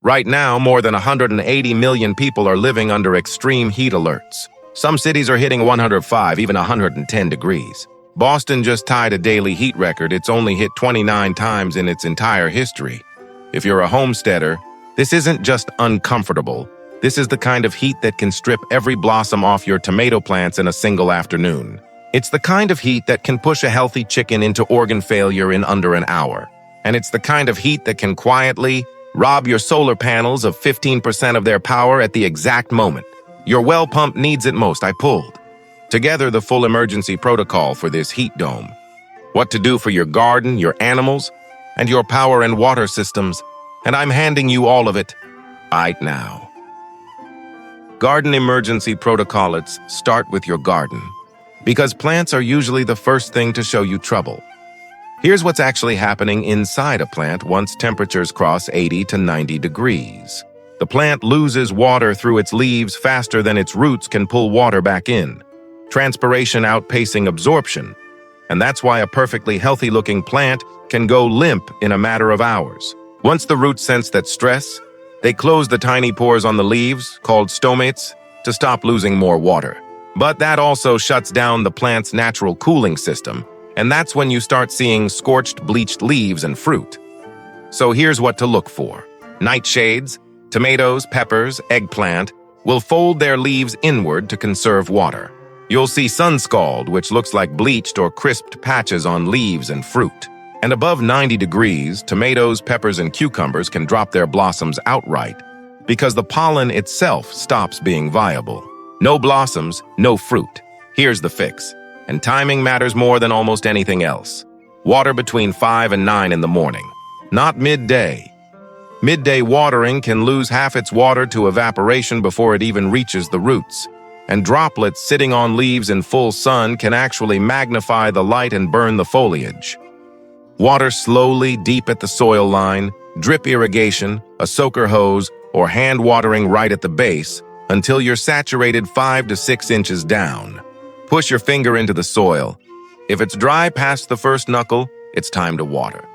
Right now, more than 180 million people are living under extreme heat alerts. Some cities are hitting 105, even 110 degrees. Boston just tied a daily heat record. It's only hit 29 times in its entire history. If you're a homesteader, this isn't just uncomfortable. This is the kind of heat that can strip every blossom off your tomato plants in a single afternoon. It's the kind of heat that can push a healthy chicken into organ failure in under an hour. And it's the kind of heat that can quietly rob your solar panels of 15% of their power at the exact moment your well pump needs it most. I pulled together the full emergency protocol for this heat dome. What to do for your garden, your animals, and your power and water systems. And I'm handing you all of it right now. Garden emergency protocol. Let's start with your garden, because plants are usually the first thing to show you trouble. Here's what's actually happening inside a plant once temperatures cross 80 to 90 degrees. The plant loses water through its leaves faster than its roots can pull water back in, transpiration outpacing absorption. And that's why a perfectly healthy-looking plant can go limp in a matter of hours. Once the roots sense that stress, they close the tiny pores on the leaves, called stomates, to stop losing more water. But that also shuts down the plant's natural cooling system, and that's when you start seeing scorched, bleached leaves and fruit. So here's what to look for. Nightshades, tomatoes, peppers, eggplant will fold their leaves inward to conserve water. You'll see sunscald, which looks like bleached or crisped patches on leaves and fruit. And above 90 degrees, tomatoes, peppers, and cucumbers can drop their blossoms outright because the pollen itself stops being viable. No blossoms, no fruit. Here's the fix. And timing matters more than almost anything else. Water between 5 and 9 in the morning, not midday. Midday watering can lose half its water to evaporation before it even reaches the roots. And droplets sitting on leaves in full sun can actually magnify the light and burn the foliage. Water slowly deep at the soil line, drip irrigation, a soaker hose, or hand watering right at the base until you're saturated 5 to 6 inches down. Push your finger into the soil. If it's dry past the first knuckle, it's time to water.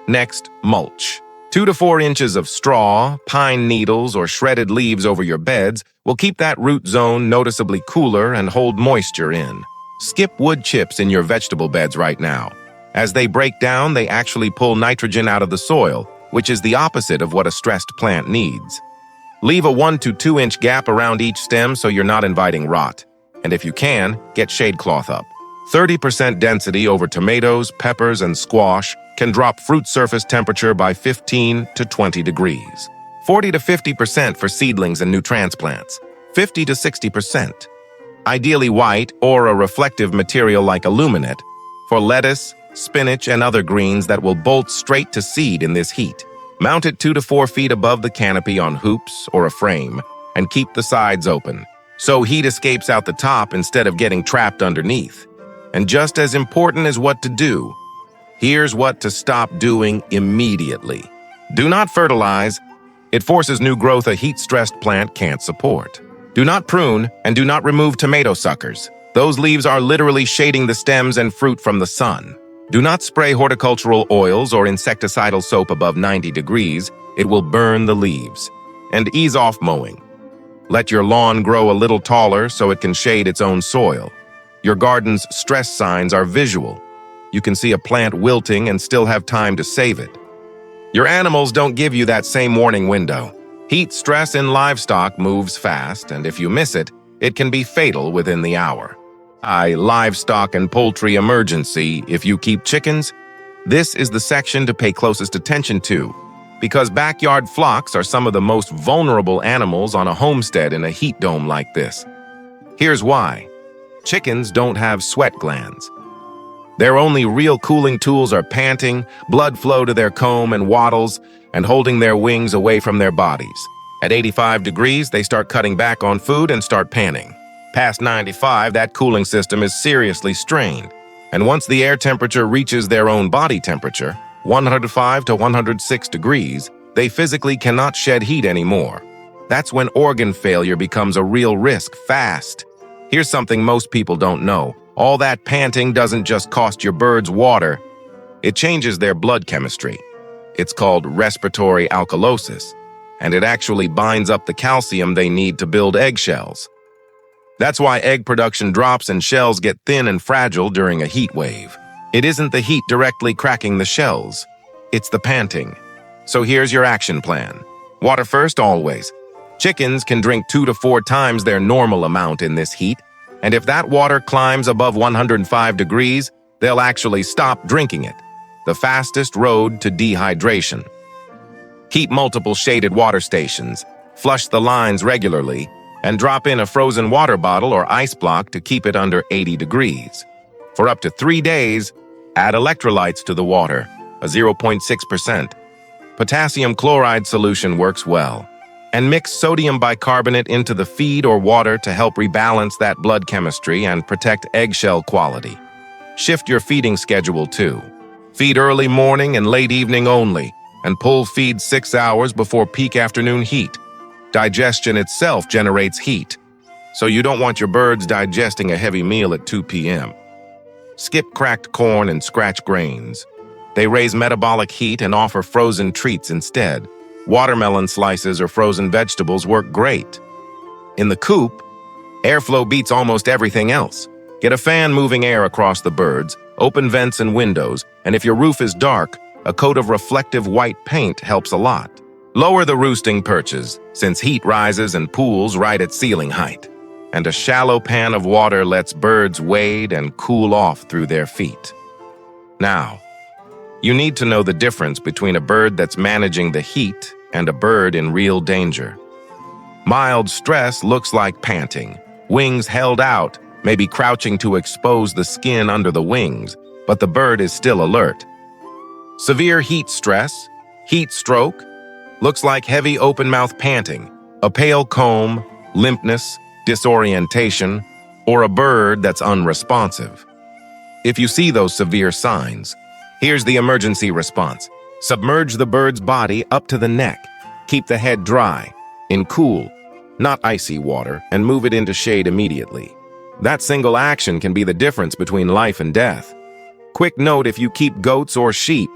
Next, mulch. 2 to 4 inches of straw, pine needles, or shredded leaves over your beds will keep that root zone noticeably cooler and hold moisture in. Skip wood chips in your vegetable beds right now. As they break down, they actually pull nitrogen out of the soil, which is the opposite of what a stressed plant needs. Leave a 1 to 2 inch gap around each stem so you're not inviting rot. And if you can, get shade cloth up. 30% density over tomatoes, peppers, and squash can drop fruit surface temperature by 15 to 20 degrees. 40 to 50% for seedlings and new transplants. 50 to 60%. Ideally white or a reflective material like aluminate for lettuce, spinach, and other greens that will bolt straight to seed in this heat. Mount it 2 to 4 feet above the canopy on hoops or a frame and keep the sides open, so heat escapes out the top instead of getting trapped underneath. And just as important as what to do, here's what to stop doing immediately. Do not fertilize. It forces new growth a heat-stressed plant can't support. Do not prune, and do not remove tomato suckers. Those leaves are literally shading the stems and fruit from the sun. Do not spray horticultural oils or insecticidal soap above 90 degrees. It will burn the leaves. And ease off mowing. Let your lawn grow a little taller so it can shade its own soil. Your garden's stress signs are visual. You can see a plant wilting and still have time to save it. Your animals don't give you that same warning window. Heat stress in livestock moves fast, and if you miss it, it can be fatal within the hour. Livestock and poultry emergency. If you keep chickens, this is the section to pay closest attention to, because backyard flocks are some of the most vulnerable animals on a homestead in a heat dome like this. Here's why. Chickens don't have sweat glands. Their only real cooling tools are panting, blood flow to their comb and wattles, and holding their wings away from their bodies. At 85 degrees, they start cutting back on food and start panting. Past 95, that cooling system is seriously strained. And once the air temperature reaches their own body temperature, 105 to 106 degrees, they physically cannot shed heat anymore. That's when organ failure becomes a real risk fast. Here's something most people don't know. All that panting doesn't just cost your birds water. It changes their blood chemistry. It's called respiratory alkalosis. and it actually binds up the calcium they need to build eggshells. That's why egg production drops and shells get thin and fragile during a heat wave. It isn't the heat directly cracking the shells, it's the panting. So here's your action plan. Water first always. Chickens can drink 2 to 4 times their normal amount in this heat, and if that water climbs above 105 degrees, they'll actually stop drinking it. The fastest road to dehydration. Keep multiple shaded water stations, flush the lines regularly, and drop in a frozen water bottle or ice block to keep it under 80 degrees. For up to 3 days, add electrolytes to the water, a 0.6%. Potassium chloride solution works well. And mix sodium bicarbonate into the feed or water to help rebalance that blood chemistry and protect eggshell quality. Shift your feeding schedule too. Feed early morning and late evening only, and pull feed 6 hours before peak afternoon heat. Digestion itself generates heat, so you don't want your birds digesting a heavy meal at 2 p.m. Skip cracked corn and scratch grains. They raise metabolic heat and offer frozen treats instead. Watermelon slices or frozen vegetables work great. In the coop, airflow beats almost everything else. Get a fan moving air across the birds, open vents and windows, and if your roof is dark, a coat of reflective white paint helps a lot. Lower the roosting perches, since heat rises and pools right at ceiling height. And a shallow pan of water lets birds wade and cool off through their feet. Now, you need to know the difference between a bird that's managing the heat and a bird in real danger. Mild stress looks like panting, wings held out, maybe crouching to expose the skin under the wings, but the bird is still alert. Severe heat stress, heat stroke, looks like heavy open-mouth panting, a pale comb, limpness, disorientation, or a bird that's unresponsive. If you see those severe signs, here's the emergency response. Submerge the bird's body up to the neck. Keep the head dry, in cool, not icy water, and move it into shade immediately. That single action can be the difference between life and death. Quick note, if you keep goats or sheep,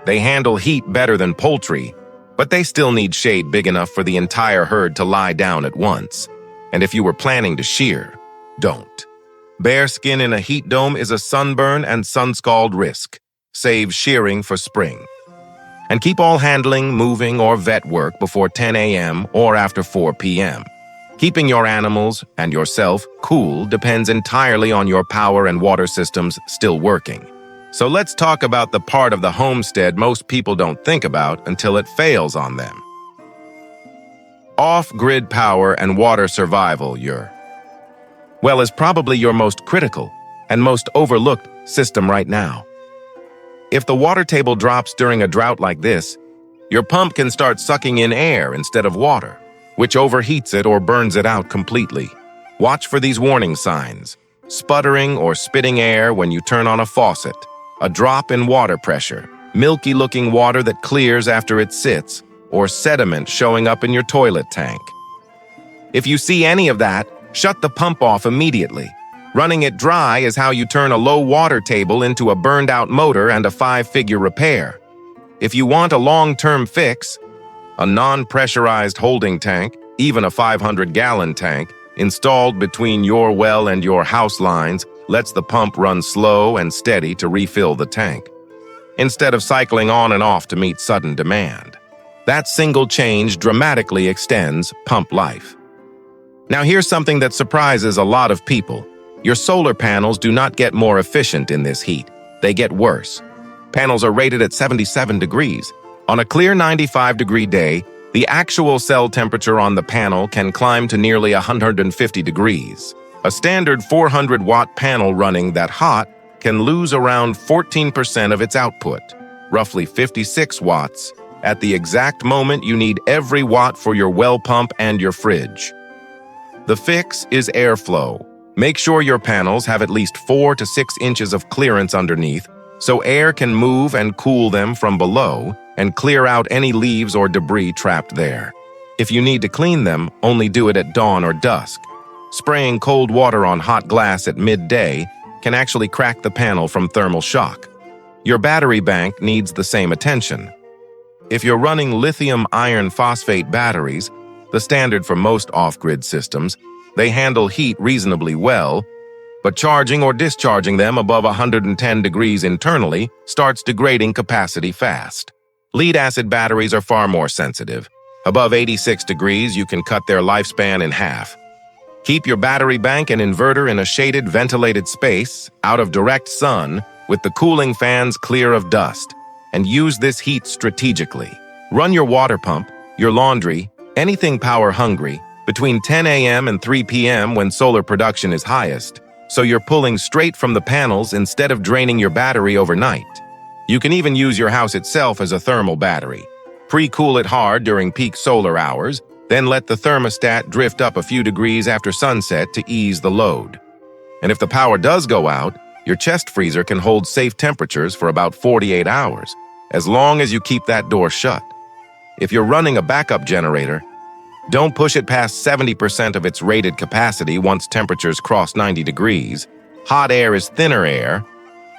they handle heat better than poultry, but they still need shade big enough for the entire herd to lie down at once. And if you were planning to shear, don't. Bare skin in a heat dome is a sunburn and sun-scald risk. Save shearing for spring. And keep all handling, moving, or vet work before 10 a.m. or after 4 p.m. Keeping your animals and yourself cool depends entirely on your power and water systems still working. So let's talk about the part of the homestead most people don't think about until it fails on them. Off-grid power and water survival, is probably your most critical and most overlooked system right now. If the water table drops during a drought like this, your pump can start sucking in air instead of water, which overheats it or burns it out completely. Watch for these warning signs: sputtering or spitting air when you turn on a faucet, a drop in water pressure, milky-looking water that clears after it sits, or sediment showing up in your toilet tank. If you see any of that, shut the pump off immediately. Running it dry is how you turn a low water table into a burned-out motor and a 5-figure repair. If you want a long-term fix, a non-pressurized holding tank, even a 500-gallon tank, installed between your well and your house lines lets the pump run slow and steady to refill the tank, instead of cycling on and off to meet sudden demand. That single change dramatically extends pump life. Now here's something that surprises a lot of people. Your solar panels do not get more efficient in this heat. They get worse. Panels are rated at 77 degrees. On a clear 95-degree day, the actual cell temperature on the panel can climb to nearly 150 degrees. A standard 400-watt panel running that hot can lose around 14% of its output, roughly 56 watts, at the exact moment you need every watt for your well pump and your fridge. The fix is airflow. Make sure your panels have at least 4 to 6 inches of clearance underneath, so air can move and cool them from below and clear out any leaves or debris trapped there. If you need to clean them, only do it at dawn or dusk. Spraying cold water on hot glass at midday can actually crack the panel from thermal shock. Your battery bank needs the same attention. If you're running lithium iron phosphate batteries, the standard for most off-grid systems, they handle heat reasonably well, but charging or discharging them above 110 degrees internally starts degrading capacity fast. Lead-acid batteries are far more sensitive. Above 86 degrees, you can cut their lifespan in half. Keep your battery bank and inverter in a shaded, ventilated space, out of direct sun, with the cooling fans clear of dust, and use this heat strategically. Run your water pump, your laundry, anything power-hungry, between 10 a.m. and 3 p.m. when solar production is highest, so you're pulling straight from the panels instead of draining your battery overnight. You can even use your house itself as a thermal battery. Pre-cool it hard during peak solar hours, then let the thermostat drift up a few degrees after sunset to ease the load. And if the power does go out, your chest freezer can hold safe temperatures for about 48 hours, as long as you keep that door shut. If you're running a backup generator, don't push it past 70% of its rated capacity once temperatures cross 90 degrees. Hot air is thinner air,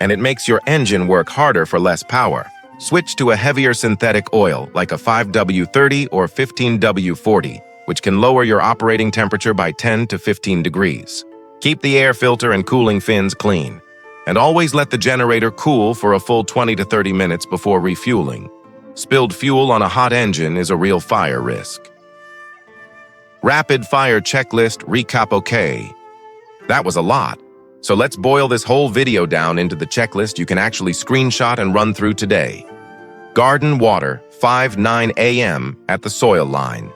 and it makes your engine work harder for less power. Switch to a heavier synthetic oil like a 5W30 or 15W40, which can lower your operating temperature by 10 to 15 degrees. Keep the air filter and cooling fins clean, and always let the generator cool for a full 20 to 30 minutes before refueling. Spilled fuel on a hot engine is a real fire risk. Rapid fire checklist recap. Okay, that was a lot. So let's boil this whole video down into the checklist you can actually screenshot and run through today. Garden water, 5-9 a.m. at the soil line.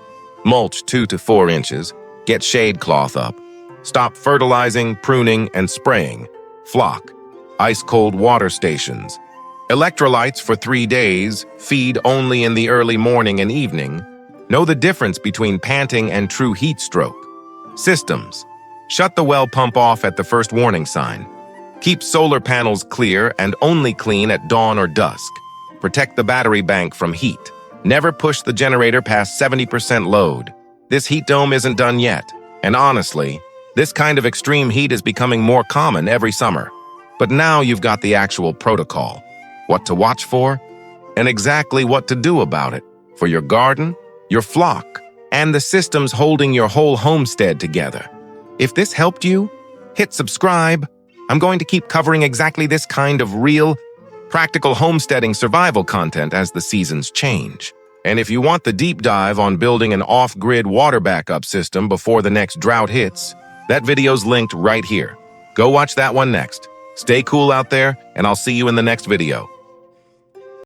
Mulch 2 to 4 inches. Get shade cloth up. Stop fertilizing, pruning, and spraying. Flock. Ice-cold water stations. Electrolytes for 3 days. Feed only in the early morning and evening. Know the difference between panting and true heat stroke. Systems. Shut the well pump off at the first warning sign. Keep solar panels clear and only clean at dawn or dusk. Protect the battery bank from heat. Never push the generator past 70% load. This heat dome isn't done yet. And honestly, this kind of extreme heat is becoming more common every summer. But now you've got the actual protocol. What to watch for, and exactly what to do about it for your garden, your flock, and the systems holding your whole homestead together. If this helped you, hit subscribe. I'm going to keep covering exactly this kind of real, practical homesteading survival content as the seasons change. And if you want the deep dive on building an off-grid water backup system before the next drought hits, that video's linked right here. Go watch that one next. Stay cool out there, and I'll see you in the next video.